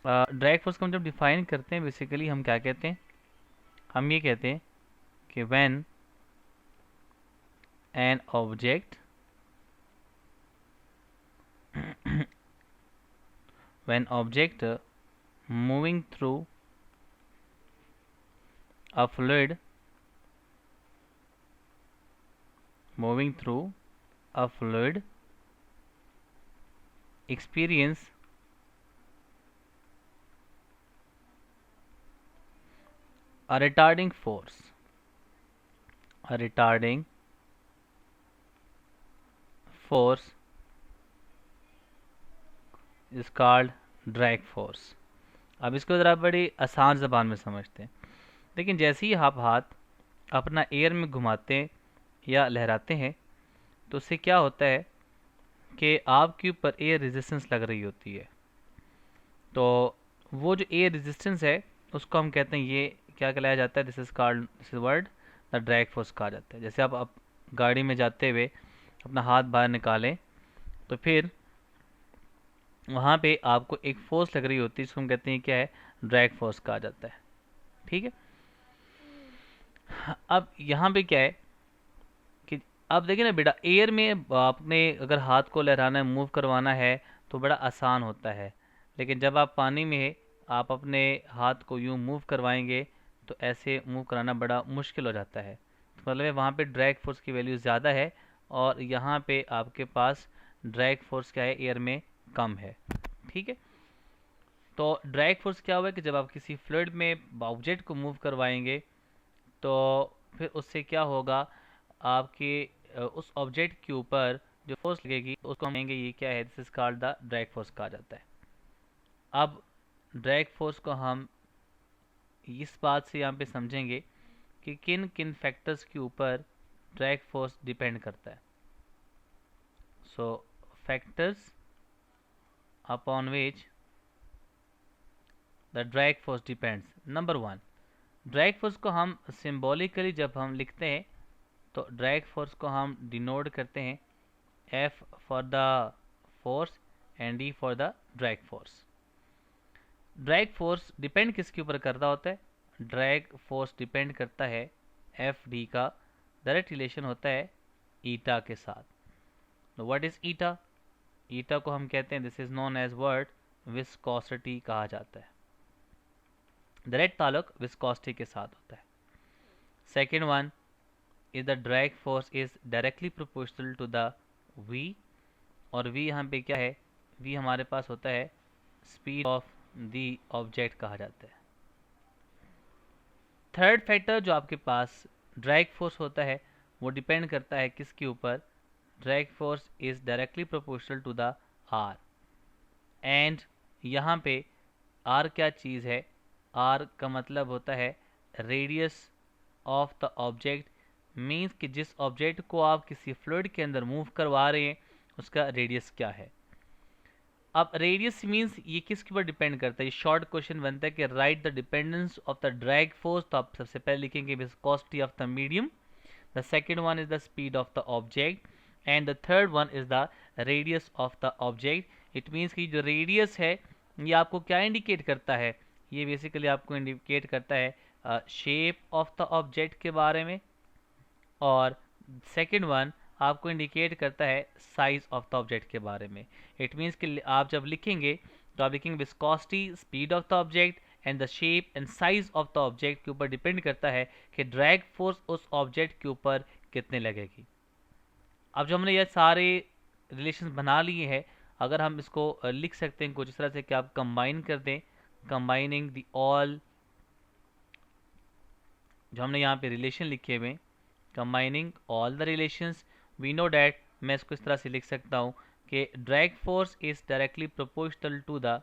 Drag force को हम जब डिफाइन करते हैं बेसिकली हम क्या कहते हैं, हम ये कहते हैं कि when an object when object moving through a fluid moving through a fluid experience a retarding force, a retarding force is called drag force. अब इसको ज़रा बड़ी आसान ज़बान में समझते हैं। लेकिन जैसे ही आप हाथ अपना एयर में घुमाते हैं या लहराते हैं तो उससे क्या होता है कि आपके ऊपर एयर रेजिस्टेंस लग रही होती है। तो वो जो एयर रेजिस्टेंस है उसको हम कहते हैं, ये क्या कहलाया जाता है, this is word the drag force कहा जाता है। जैसे आप गाड़ी में जाते हुए अपना हाथ बाहर निकालें तो फिर वहाँ पे आपको एक फोर्स लग रही होती है, इसको हम कहते हैं क्या है, ड्रैग फोर्स कहा जाता है। ठीक है। अब यहाँ पे क्या है कि आप देखिए ना बेटा, एयर में आपने अगर हाथ को लहराना है, मूव करवाना है तो बड़ा आसान होता है। लेकिन जब आप पानी में है, आप अपने हाथ को यूं मूव करवाएंगे तो ऐसे मूव कराना बड़ा मुश्किल हो जाता है। तो मतलब वहाँ पे ड्रैग फोर्स की वैल्यू ज़्यादा है और यहाँ पे आपके पास ड्रैग फोर्स क्या है, एयर में कम है। ठीक है। तो ड्रैग फोर्स क्या हुआ कि जब आप किसी फ्लूइड में ऑब्जेक्ट को मूव करवाएंगे तो फिर उससे क्या होगा, आपके उस ऑब्जेक्ट के ऊपर जो फोर्स लगेगी उसको हम कहेंगे ये क्या है, this is called the drag force कहा जाता है। अब ड्रैग फोर्स को हम इस बात से यहाँ पे समझेंगे कि किन किन फैक्टर्स के ऊपर ड्रैग फोर्स डिपेंड करता है। सो factors upon which the drag force depends. Number one, drag force को हम सिंबॉलिकली जब हम लिखते हैं तो ड्रैग फोर्स को हम डिनोट करते हैं F for the force and D for the drag force. Drag force depend किसके ऊपर करता होता है, ड्रैग फोर्स डिपेंड करता है एफ डी का डायरेक्ट रिलेशन होता है ईटा के साथ। What is eta? ईटा को हम कहते हैं, this is known as word viscosity कहा जाता है। डायरेक्ट ताल्लुक विस्कोसिटी के साथ होता है। Second one is the drag force is directly proportional to the V, और वी यहाँ पे क्या है, वी हमारे पास होता है स्पीड ऑफ द ऑब्जेक्ट कहा जाता है। थर्ड फैक्टर जो आपके पास ड्रैग फोर्स होता है वो डिपेंड करता है किसके ऊपर, drag force is directly proportional to the R. And यहाँ पे आर क्या चीज़ है, आर का मतलब होता है radius of the object, means कि जिस ऑब्जेक्ट को आप किसी फ्लूइड के अंदर मूव करवा रहे हैं उसका रेडियस क्या है। अब रेडियस मीन्स ये किसके ऊपर डिपेंड करता है, ये शॉर्ट क्वेश्चन बनता है कि write the dependence of the drag force. तो आप सबसे पहले लिखेंगे viscosity of the medium, the second one is the speed of the object and the third one is the radius of the object. It means कि जो radius है ये आपको क्या इंडिकेट करता है, ये बेसिकली आपको इंडिकेट करता है शेप ऑफ द ऑब्जेक्ट के बारे में, और सेकेंड वन आपको इंडिकेट करता है साइज ऑफ द ऑब्जेक्ट के बारे में। इट मीन्स कि आप जब लिखेंगे तो आप लिखेंगे viscosity, speed of the object and the shape and size of the object के ऊपर डिपेंड करता है कि ड्रैग फोर्स उस ऑब्जेक्ट के ऊपर कितने लगेगी। अब जो हमने ये सारे रिलेशन बना लिए हैं, अगर हम इसको लिख सकते हैं कुछ इस तरह से कि आप कंबाइन कर दें, कंबाइनिंग द ऑल, जो हमने यहाँ पे रिलेशन लिखे हुए, combining all the relations, we know that, मैं इसको इस तरह से लिख सकता हूँ कि drag force is directly proportional to the,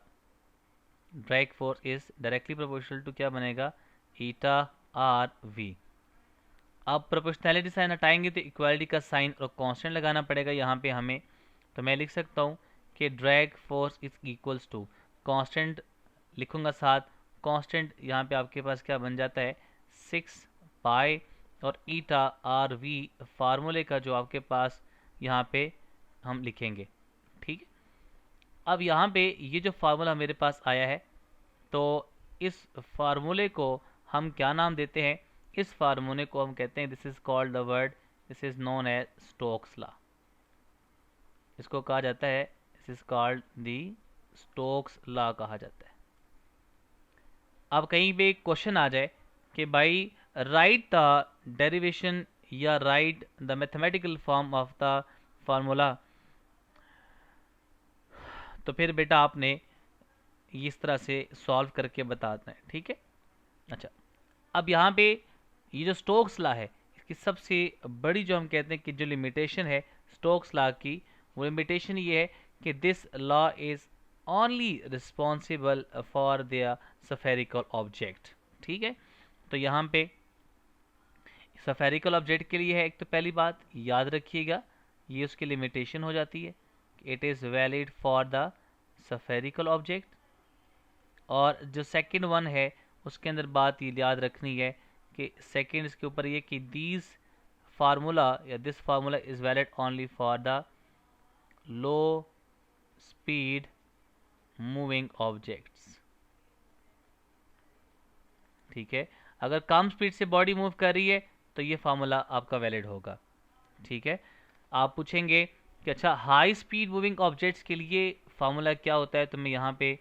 drag force is directly proportional to क्या बनेगा, ईटा आर वी। अब प्रोपोर्शनैलिटी साइन हटाएंगे तो इक्वालिटी का साइन और कांस्टेंट लगाना पड़ेगा यहाँ पे हमें। तो मैं लिख सकता हूँ कि drag force is equals to, constant लिखूंगा साथ, कांस्टेंट यहाँ पे आपके पास क्या बन जाता है 6 पाई और ईटा आर वी फार्मूले का जो आपके पास यहाँ पे हम लिखेंगे। ठीक है। अब यहाँ पे ये जो फार्मूला मेरे पास आया है तो इस फार्मूले को हम क्या नाम देते हैं? इस फार्मूले को हम कहते हैं, this is called the word, this is known as Stokes law. इसको कहा जाता है, this is called the Stokes law कहा जाता है। अब कहीं पे एक क्वेश्चन आ जाए कि भाई राइट द डेरिवेशन या right the mathematical form of the formula, तो फिर बेटा आपने इस तरह से सॉल्व करके बताना है, ठीक है। अच्छा, अब यहाँ पे ये जो स्टोक्स लॉ है, इसकी सबसे बड़ी जो हम कहते हैं कि जो लिमिटेशन है स्टोक्स लॉ की, वो लिमिटेशन ये है कि this law is only responsible for the spherical object, ठीक है। तो यहाँ पे स्फेरिकल ऑब्जेक्ट के लिए है, एक तो पहली बात याद रखिएगा, ये उसकी लिमिटेशन हो जाती है, it is valid for the spherical object. और जो सेकंड वन है उसके अंदर बात ये याद रखनी है कि सेकंड इसके ऊपर ये कि दीज फार्मूला या this formula is valid only for the low speed moving objects, ठीक है। अगर कम स्पीड से बॉडी मूव कर रही है तो ये फार्मूला आपका वैलिड होगा, ठीक है। आप पूछेंगे कि अच्छा हाई स्पीड मूविंग ऑब्जेक्ट्स के लिए फार्मूला क्या होता है, तो मैं यहाँ पे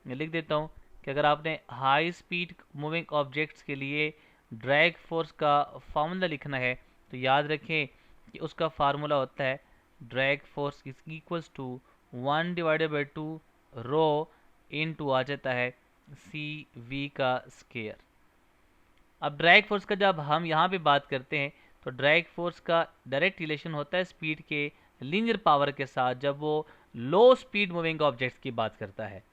लिख देता हूँ कि अगर आपने हाई स्पीड मूविंग ऑब्जेक्ट्स के लिए ड्रैग फोर्स का फार्मूला लिखना है तो याद रखें कि उसका फार्मूला होता है drag force is equals to 1/2 rho into आ जाता है CV का स्केयर। अब ड्रैग फोर्स का जब हम यहाँ पे बात करते हैं तो ड्रैग फोर्स का डायरेक्ट रिलेशन होता है स्पीड के लीनियर पावर के साथ जब वो लो स्पीड मूविंग ऑब्जेक्ट्स की बात करता है।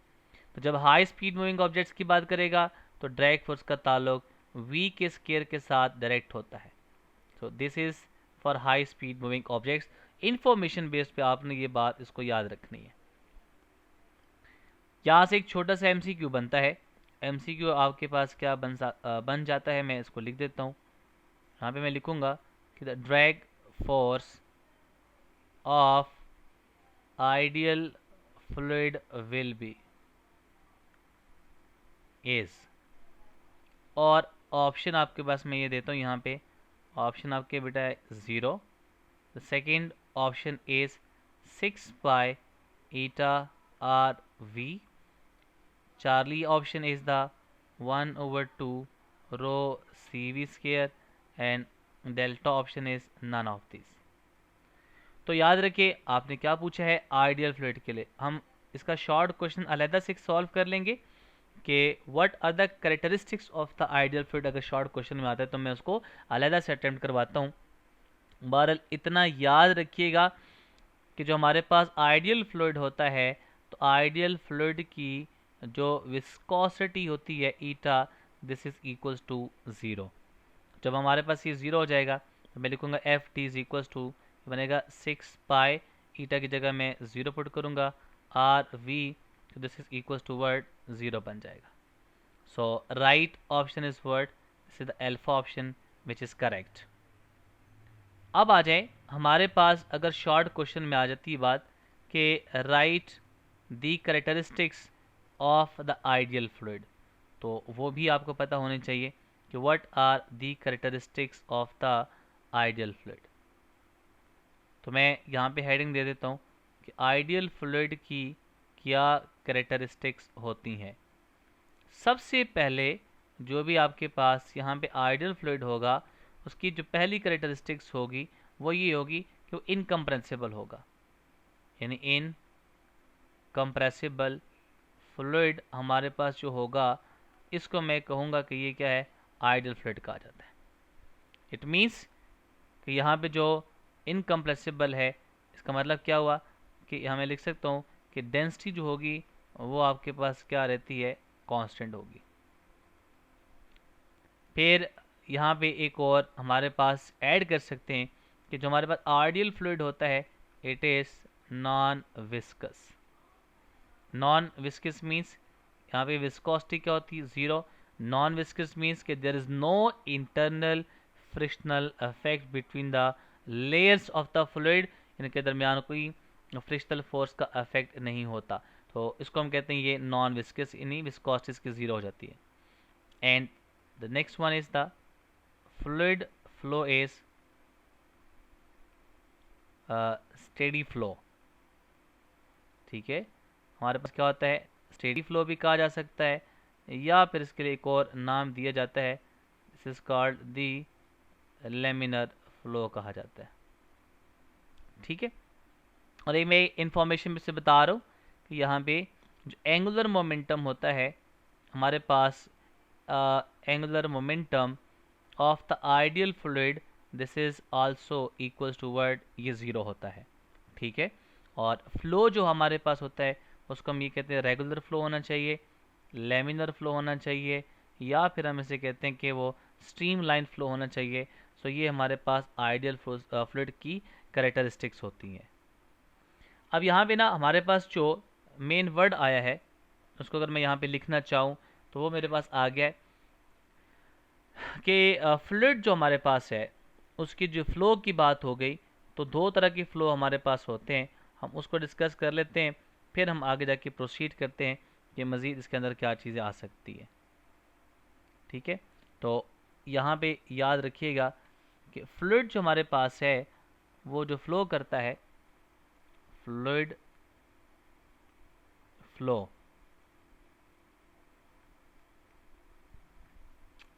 तो जब हाई स्पीड मूविंग ऑब्जेक्ट्स की बात करेगा तो ड्रैग फोर्स का ताल्लुक V के स्केयर के साथ डायरेक्ट होता है। So this is for high speed moving objects. Information base पे आपने ये बात इसको याद रखनी है। यहाँ से एक छोटा सा MCQ बनता है। MCQ आपके पास क्या बन जाता है, मैं इसको लिख देता हूँ। यहाँ पे मैं लिखूँगा कि the drag force of ideal fluid will be is, और ऑप्शन आपके पास मैं ये देता हूँ यहाँ पे, ऑप्शन आपके बेटा है 0, the second option is 6 pi eta RV, Charlie option is the 1/2 rho CV square, and delta option is none of this. तो याद रखिए आपने क्या पूछा है आइडियल फ्लूइड के लिए। हम इसका शॉर्ट क्वेश्चन अलहदा से सॉल्व कर लेंगे कि what are the characteristics of the ideal fluid. अगर शॉर्ट क्वेश्चन में आता है तो मैं उसको अलहदा से अटेम्प्ट करवाता हूँ। बहरहाल इतना याद रखिएगा कि जो हमारे पास आइडियल फ्लूइड होता है तो आइडियल फ्लूइड की जो विस्कोसिटी होती है ईटा, दिस इज इक्वल्स टू 0। जब हमारे पास ये 0 हो जाएगा तो मैं लिखूंगा FT इज इक्वल्स टू बनेगा 6 पाई ईटा की जगह मैं 0 पुट करूंगा RV, तो this is equals to word 0 बन जाएगा। So right option is word, this is the alpha option which is correct. अब आ जाए हमारे पास अगर शॉर्ट क्वेश्चन में आ जाती है बात कि write the characteristics of the ideal fluid, तो वो भी आपको पता होने चाहिए कि what are the characteristics of the ideal fluid. तो मैं यहाँ पे हेडिंग दे देता हूँ कि आइडियल फ्लूइड की क्या कैरेक्टरिस्टिक्स होती हैं। सबसे पहले जो भी आपके पास यहाँ पे आइडियल फ्लूइड होगा उसकी जो पहली कैरेक्टरिस्टिक्स होगी वो ये होगी कि वो इनकम्प्रेसिबल होगा, यानी इनकम्प्रेसिबल फ्लूइड हमारे पास जो होगा इसको मैं कहूँगा कि ये क्या है आइडियल फ्लूइड कहा जाता है। इट मीन्स कि यहाँ पे जो इनकम्प्रेसिबल है इसका मतलब क्या हुआ कि हमें लिख सकता हूँ कि डेंसिटी जो होगी वो आपके पास क्या रहती है कांस्टेंट होगी। फिर यहाँ पे एक और हमारे पास ऐड कर सकते हैं कि जो हमारे पास आइडियल फ्लूइड होता है it is non viscous. Non viscous means यहाँ पे विस्कोसिटी क्या होती है 0। नॉन विस्कस मीन्स कि there is no internal frictional effect between the layers of the fluid, इनके दरमियान कोई फ्रिक्शनल फोर्स का इफेक्ट नहीं होता। तो इसको हम कहते हैं ये नॉन विस्कस, यानी विस्कोसिटी इसकी ज़ीरो हो जाती है। And the next one is the fluid flow is steady flow. ठीक है, हमारे पास क्या होता है, स्टेडी फ्लो भी कहा जा सकता है, या फिर इसके लिए एक और नाम दिया जाता है, this is called the laminar flow कहा जाता है। ठीक है, और ये मैं इंफॉर्मेशन से बता रहा हूँ कि यहाँ पे जो एंगुलर मोमेंटम होता है हमारे पास, angular momentum of the ideal fluid, this is also equals to word, ये ज़ीरो होता है। ठीक है, और फ्लो जो हमारे पास होता है उसको हम ये कहते हैं रेगुलर फ्लो होना चाहिए, लेमिनर फ्लो होना चाहिए, या फिर हम इसे कहते हैं कि वो स्ट्रीम लाइन फ्लो होना चाहिए। सो ये हमारे पास आइडियल फ्लूइड की कैरेक्टरिस्टिक्स होती हैं। अब यहाँ पे ना हमारे पास जो मेन वर्ड आया है उसको अगर मैं यहाँ पे लिखना चाहूँ तो वो मेरे पास आ गया है कि फ्लूइड जो हमारे पास है उसकी जो फ्लो की बात हो गई, तो दो तरह की फ़्लो हमारे पास होते हैं, हम उसको डिस्कस कर लेते हैं, फिर हम आगे जाके प्रोसीड करते हैं कि मज़ीद इसके अंदर क्या चीज़ें आ सकती है। ठीक है, तो यहाँ पे याद रखिएगा कि फ्लूइड जो हमारे पास है वो जो फ्लो करता है, फ्लूइड फ्लो,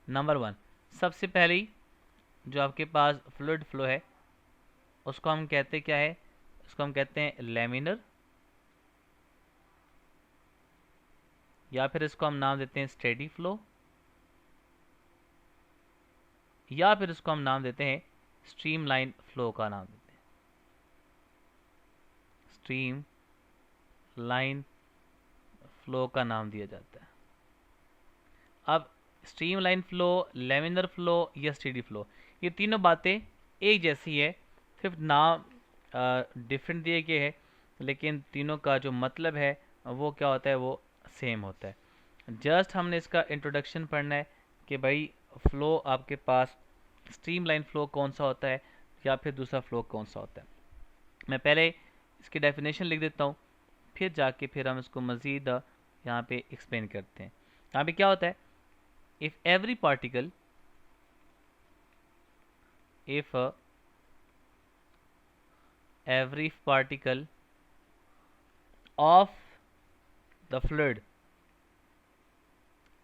नंबर वन, सबसे पहले जो आपके पास फ्लूइड फ्लो है उसको हम कहते क्या है, उसको हम कहते हैं लेमिनर, या फिर इसको हम नाम देते हैं स्टेडी फ्लो, या फिर इसको हम नाम देते हैं स्ट्रीम लाइन फ्लो का नाम देते हैं, स्ट्रीम लाइन फ्लो का नाम दिया जाता है। अब stream line flow, laminar flow या स्टेडी फ्लो, ये तीनों बातें एक जैसी है, सिर्फ नाम डिफरेंट दिए गए हैं, लेकिन तीनों का जो मतलब है वो क्या होता है, वो सेम होता है। जस्ट हमने इसका इंट्रोडक्शन पढ़ना है कि भाई फ्लो आपके पास स्ट्रीम लाइन फ्लो कौन सा होता है या फिर दूसरा फ्लो कौन सा होता है। मैं पहले इसकी डेफिनेशन लिख देता हूँ, फिर जाके फिर हम इसको मज़ीद यहाँ पे एक्सप्लेन करते हैं। यहाँ पे क्या होता है, if every particle, if every particle of the fluid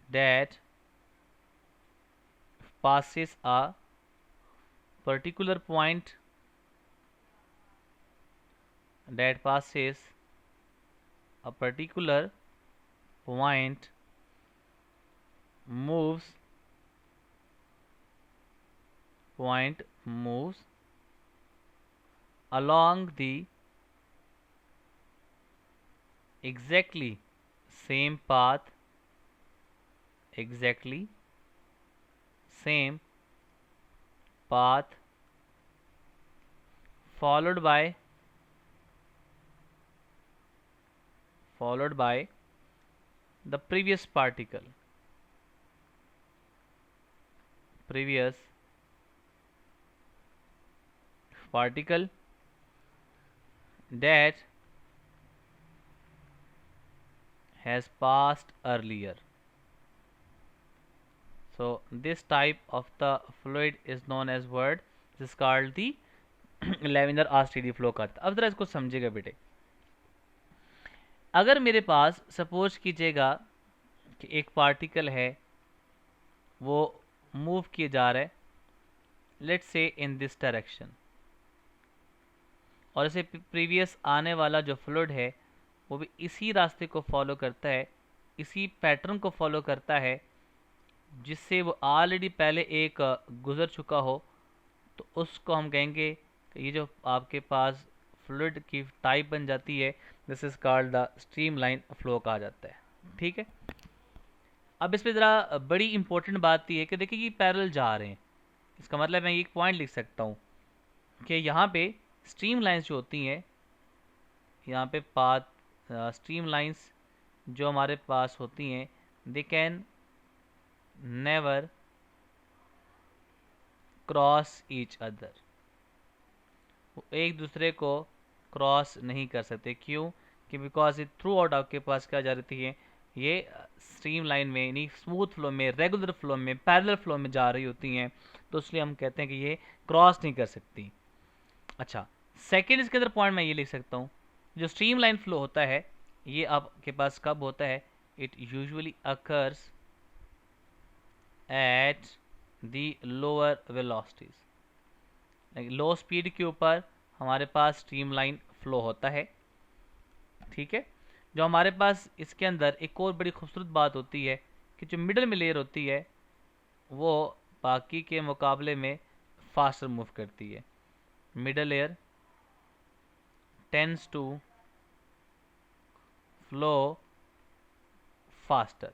that passes a particular point, that passes a particular point moves along the exactly same path, exactly same path followed by the previous particle, that has passed earlier. So this type of the fluid is known as word, this is called the laminar or steady flow का। अब जरा इसको समझिएगा बेटे, अगर मेरे पास suppose कीजिएगा कि एक पार्टिकल है वो मूव किए जा रहा है, let's say in this direction, और इसे प्रीवियस आने वाला जो फ्लूइड है वो भी इसी रास्ते को फॉलो करता है, इसी पैटर्न को फॉलो करता है जिससे वो ऑलरेडी पहले एक गुजर चुका हो, तो उसको हम कहेंगे कि ये जो आपके पास फ्लूइड की टाइप बन जाती है, this is called the stream line flow कहा जाता है। ठीक है, अब इस पर ज़रा बड़ी इंपॉर्टेंट बात यह है कि देखिए ये पैरेलल जा रहे हैं, इसका मतलब मैं एक पॉइंट लिख सकता हूँ कि यहाँ पे स्ट्रीम लाइंस जो होती हैं, यहाँ पे पाथ स्ट्रीम लाइंस जो हमारे पास होती हैं, they can never cross each other, वो एक दूसरे को क्रॉस नहीं कर सकते। क्यों? कि बिकॉज ये थ्रू आउट आपके पास क्या जा रही है, ये स्ट्रीम लाइन में यानी स्मूथ फ्लो में, रेगुलर फ्लो में, पैरेलल फ्लो में जा रही होती हैं, तो इसलिए हम कहते हैं कि ये क्रॉस नहीं कर सकती। अच्छा, सेकेंड इसके अंदर पॉइंट मैं ये लिख सकता हूँ, जो स्ट्रीम लाइन फ्लो होता है ये आपके पास कब होता है, it usually occurs at the lower velocities. Low speed के ऊपर हमारे पास स्ट्रीम लाइन फ्लो होता है, ठीक है। जो हमारे पास इसके अंदर एक और बड़ी खूबसूरत बात होती है कि जो मिडल में लेयर होती है वो बाकी के मुकाबले में फास्टर मूव करती है। Middle layer tends to flow faster.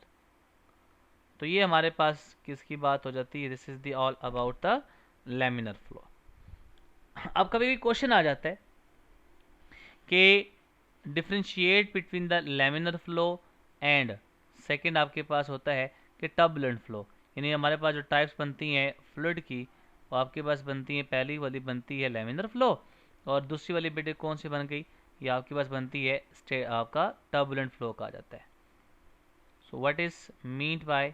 तो ये हमारे पास किसकी बात हो जाती है, this is the all about the laminar flow. अब कभी भी क्वेश्चन आ जाता है कि differentiate between the laminar flow and second आपके पास होता है कि टर्बुलेंट फ्लो, यानी हमारे पास जो टाइप्स बनती हैं फ्लूइड की वो आपके पास बनती है, पहली वाली बनती है लैमिनर फ्लो और दूसरी वाली बेटे कौन सी बन गई, ये आपके पास बनती है आपका टर्बुलेंट फ्लो कहा जाता है। So what is meant by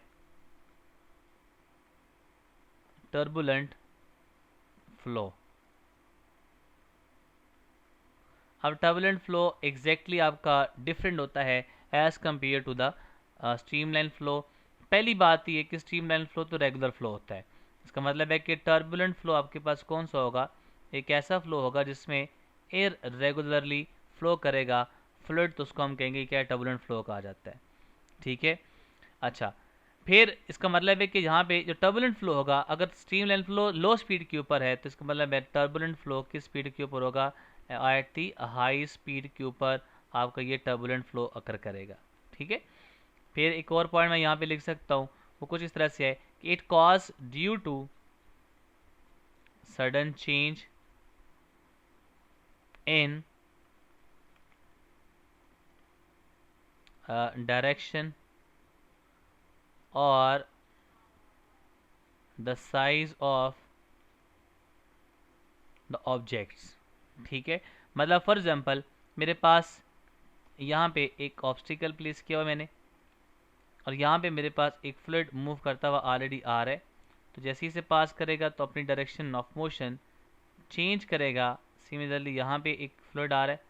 turbulent flow. अब टर्बुलेंट फ्लो एग्जैक्टली आपका डिफरेंट होता है as compare to the streamline flow. पहली बात ये कि स्ट्रीमलाइन फ्लो तो रेगुलर फ्लो होता है, इसका मतलब है कि टर्बुलेंट फ्लो आपके पास कौन सा होगा, एक ऐसा फ्लो होगा जिसमें एयर रेगुलरली फ्लो करेगा फ्लूइड, तो उसको हम कहेंगे क्या, टर्बुलेंट फ्लो कहा जाता है, ठीक है। अच्छा, फिर इसका मतलब है कि यहाँ पे जो टर्बुलेंट फ्लो होगा, अगर स्ट्रीमलाइन फ्लो लो स्पीड के ऊपर है तो इसका मतलब है टर्बुलेंट फ्लो किस स्पीड के ऊपर होगा, एट दी हाई स्पीड के ऊपर आपका ये टर्बुलेंट फ्लो अकर करेगा, ठीक है। फिर एक और पॉइंट मैं यहाँ पे लिख सकता हूँ, वो कुछ इस तरह से है कि it cause due to sudden change in direction और the size of the objects, ठीक है। मतलब फॉर एग्जांपल मेरे पास यहाँ पे एक ऑब्स्टिकल प्लेस किया हुआ मैंने और यहाँ पे मेरे पास एक फ्लूइड मूव करता हुआ ऑलरेडी आ रहा है, तो जैसे ही इसे पास करेगा तो अपनी डायरेक्शन ऑफ मोशन चेंज करेगा। सिमिलरली यहाँ पे एक फ्लूइड आ रहा है,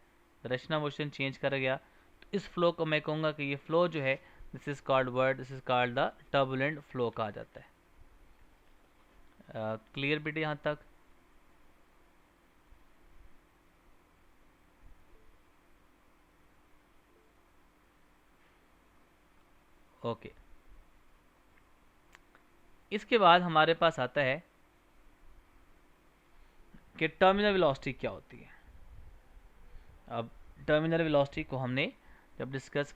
डायरेक्शन ऑफ मोशन चेंज कर गया, तो इस फ्लो को मैं कहूँगा कि ये फ्लो जो है this is called the turbulent flow कहा जाता है। क्लियर बेटे यहाँ तक? ओके, इसके बाद हमारे पास आता है कि टर्मिनल वेलोसिटी क्या होती है। अब टर्मिनल वेलोसिटी को हमने जब डिस्कस